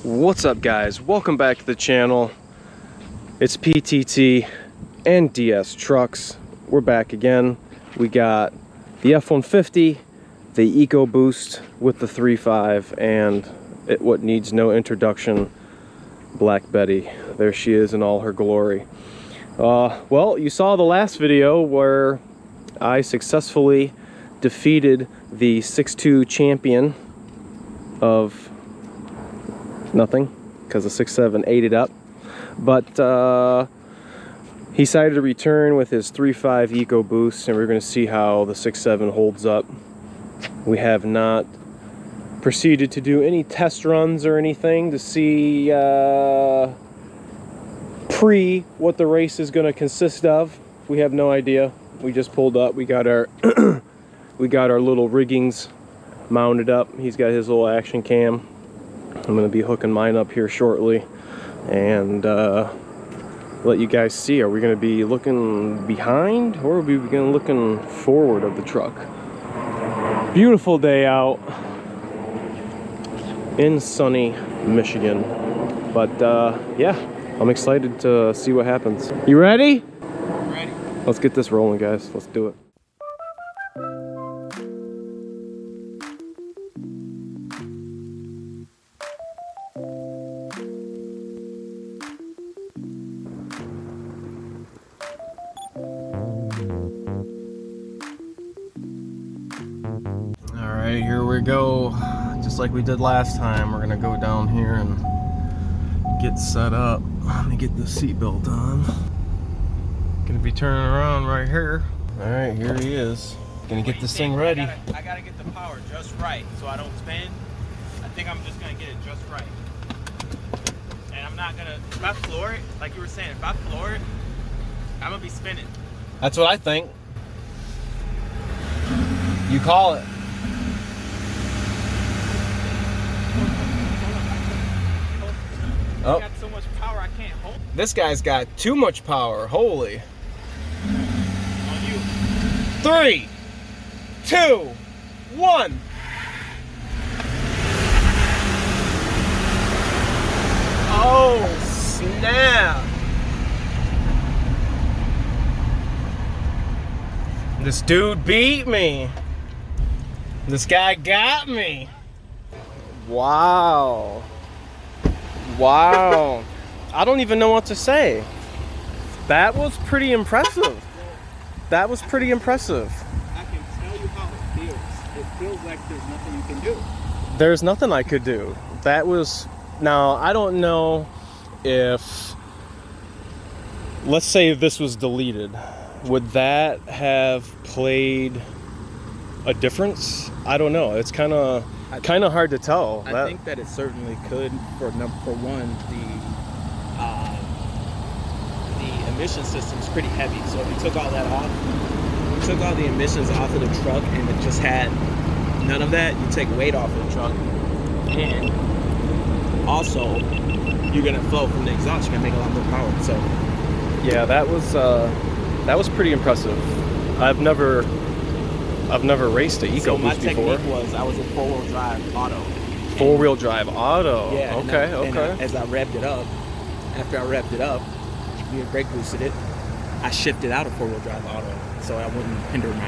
What's up, guys? Welcome back to the channel. It's PTT and DSTRUCKS. We're back again. We got the F-150, the ECOboost with the 3.5, and what needs no introduction, Black Betty. There she is in all her glory. Well, you saw the last video where I successfully defeated the 6.2 champion of nothing, because the 6.7 ate it up. But he decided to return with his 3.5 ECOboost, and we're going to see how the 6.7 holds up. We have not proceeded to do any test runs or anything to see what the race is going to consist of. We have no idea. We just pulled up. We got our we got our little riggings mounted up. He's got his little action cam. I'm going to be hooking mine up here shortly and let you guys see. Are we going to be looking behind, or are we going to looking forward of the truck? Beautiful day out in sunny Michigan. But yeah, I'm excited to see what happens. You ready? Ready. Let's get this rolling, guys. Let's do it. Alright, here we go. Just like we did last time, we're gonna go down here and get set up. Let me get the seatbelt on. Gonna be turning around right here. Alright, here he is. Gonna get this thing ready. I gotta get the power just right so I don't spin. I think I'm just gonna get it just right. And I'm not gonna, if I floor it, like you were saying, if I floor it, I'm gonna be spinning. That's what I think. You call it. I got so much power I can't hold. This guy's got too much power. Holy. On you. 3, 2, 1. Oh, snap. This dude beat me. This guy got me. Wow. Wow. I don't even know what to say. That was pretty impressive. That was pretty impressive. I can tell you how it feels. It feels like there's nothing you can do. There's nothing I could do. That was... Now, I don't know if... Let's say this was deleted. Would that have played a difference? I don't know. It's kind of hard to tell. I think that it certainly could. For one, the emission system's pretty heavy. So if you took all that off, you took all the emissions off of the truck, and it just had none of that, you take weight off of the truck, and also you're gonna flow from the exhaust. You're gonna make a lot more power. So yeah, that was pretty impressive. I've never raced an ECOboost so my before. technique was I was in 4-wheel drive auto. Four-wheel drive auto. Yeah. Okay. As I revved it up, after I revved it up, we had brake boosted it. I shifted out of 4-wheel drive auto so I wouldn't hinder my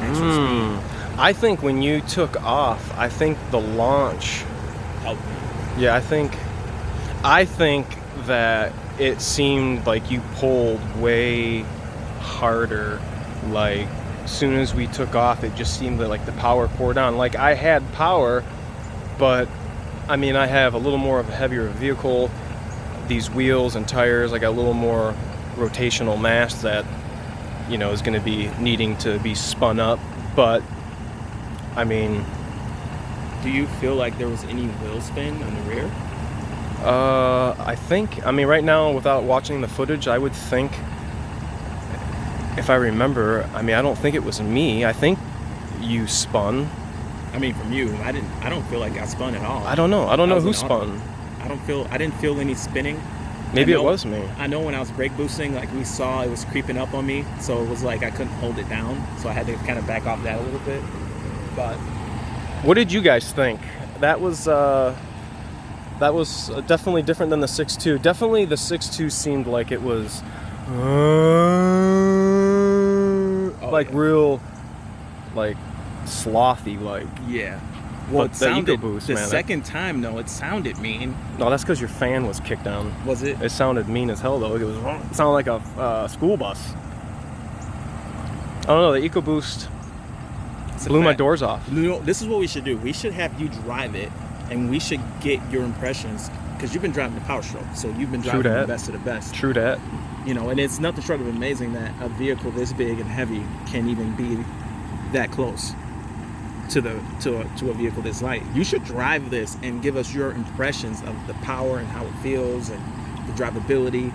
actual speed. I think when you took off, I think the launch Helped me. Yeah, I think that it seemed like you pulled way harder. Like, as soon as we took off, it just seemed like the power poured on. Like, I had power, but I mean, I have a little more of a heavier vehicle. These wheels and tires, I got a little more rotational mass that, you know, is going to be needing to be spun up. But I mean, Do you feel like there was any wheel spin on the rear? I mean, right now, without watching the footage, I would think, if I remember, I mean, I don't think it was me. I think you spun. I mean, from you, I don't feel like I spun at all. I don't know who spun. I didn't feel any spinning. Maybe it was me. I know when I was brake boosting, like we saw it was creeping up on me, so it was like I couldn't hold it down, so I had to kind of back off that a little bit. But what did you guys think? That was that was definitely different than the 6.2. Definitely the 6.2 seemed like it was like real, like slothy, like. Yeah. Well, but the EcoBoost, the man, second time though, it sounded mean. No, that's because your fan was kicked down. Was it? It sounded mean as hell though. It sounded like a school bus. I don't know. The EcoBoost blew my doors off. You know, this is what we should do. We should have you drive it, and we should get your impressions, because you've been driving the Powerstroke, so you've been driving the best of the best. True that. You know, and it's nothing short of amazing that a vehicle this big and heavy can even be that close to a vehicle this light. You should drive this and give us your impressions of the power and how it feels and the drivability,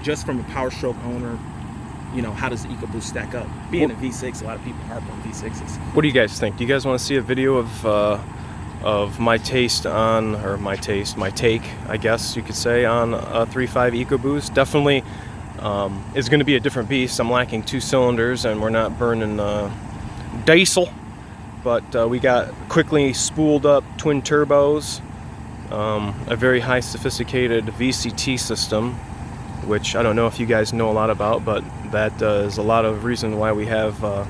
just from a Powerstroke owner. You know, how does the EcoBoost stack up? Being a V6, a lot of people harp on V6s. What do you guys think? Do you guys want to see a video of my taste on, or my take, I guess you could say, on a 3.5 EcoBoost? Definitely is going to be a different beast. I'm lacking 2 cylinders, and we're not burning diesel. But we got quickly spooled up twin turbos, a very high sophisticated VCT system, which I don't know if you guys know a lot about, but that is a lot of reason why we have a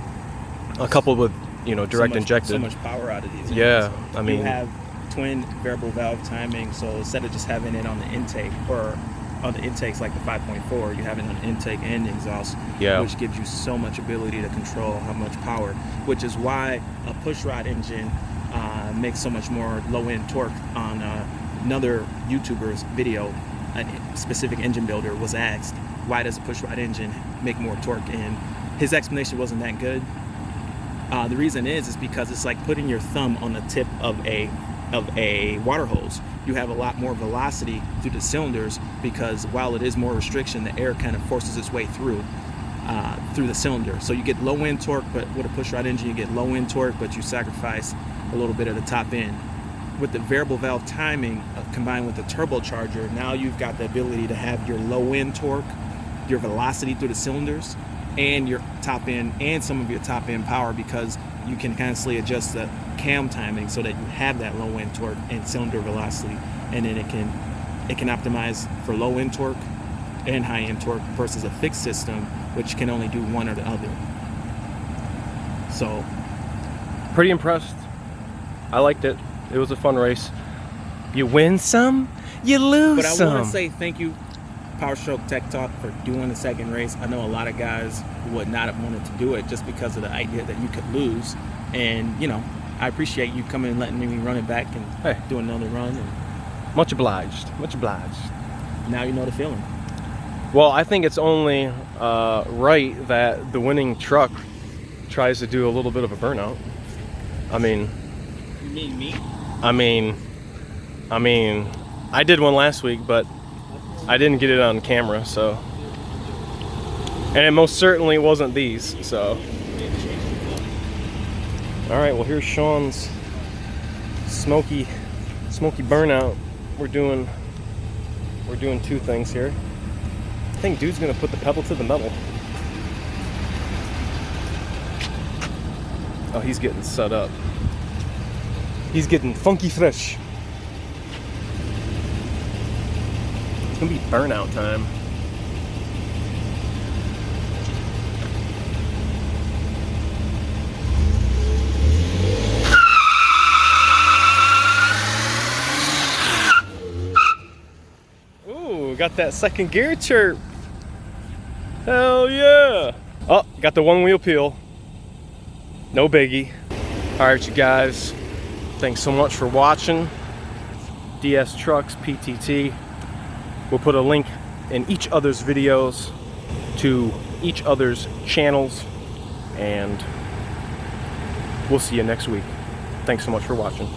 couple with, you know, direct injected. So much power out of these. Yeah, I mean, you have twin variable valve timing, so instead of just having it on the intake, or on the intakes like the 5.4, you have it on intake and exhaust, which gives you so much ability to control how much power, which is why a pushrod engine makes so much more low-end torque. On another YouTuber's video, a specific engine builder was asked, why does a pushrod engine make more torque? And his explanation wasn't that good. The reason is because it's like putting your thumb on the tip of a water hose. You have a lot more velocity through the cylinders, because while it is more restriction, the air kind of forces its way through the cylinder. So you get low end torque, but with a pushrod engine you get low end torque, but you sacrifice a little bit of the top end. With the variable valve timing combined with the turbocharger, now you've got the ability to have your low end torque, your velocity through the cylinders, and your top end, and some of your top end power, because you can constantly adjust the cam timing so that you have that low end torque and cylinder velocity, and then it can optimize for low end torque and high end torque versus a fixed system, which can only do one or the other. So, pretty impressed. I liked it. It was a fun race. You win some, you lose some. But I want to say thank you, Powerstroke Tech Talk, for doing the second race. I know a lot of guys would not have wanted to do it just because of the idea that you could lose. And, you know, I appreciate you coming and letting me run it back and do another run. And much obliged. Much obliged. Now you know the feeling. Well, I think it's only right that the winning truck tries to do a little bit of a burnout. I mean... You mean me? I mean, I did one last week, but I didn't get it on camera, so. And it most certainly wasn't these, so. All right, well, here's Sean's smoky burnout. We're doing 2 things here. I think dude's gonna put the pedal to the metal. Oh, he's getting set up. He's getting funky fresh. It's gonna be burnout time. Ooh, got that second gear chirp. Hell yeah. Oh, got the 1-wheel peel. No biggie. All right, you guys. Thanks so much for watching. DSTRUCKS PTT. We'll put a link in each other's videos to each other's channels, and we'll see you next week. Thanks so much for watching.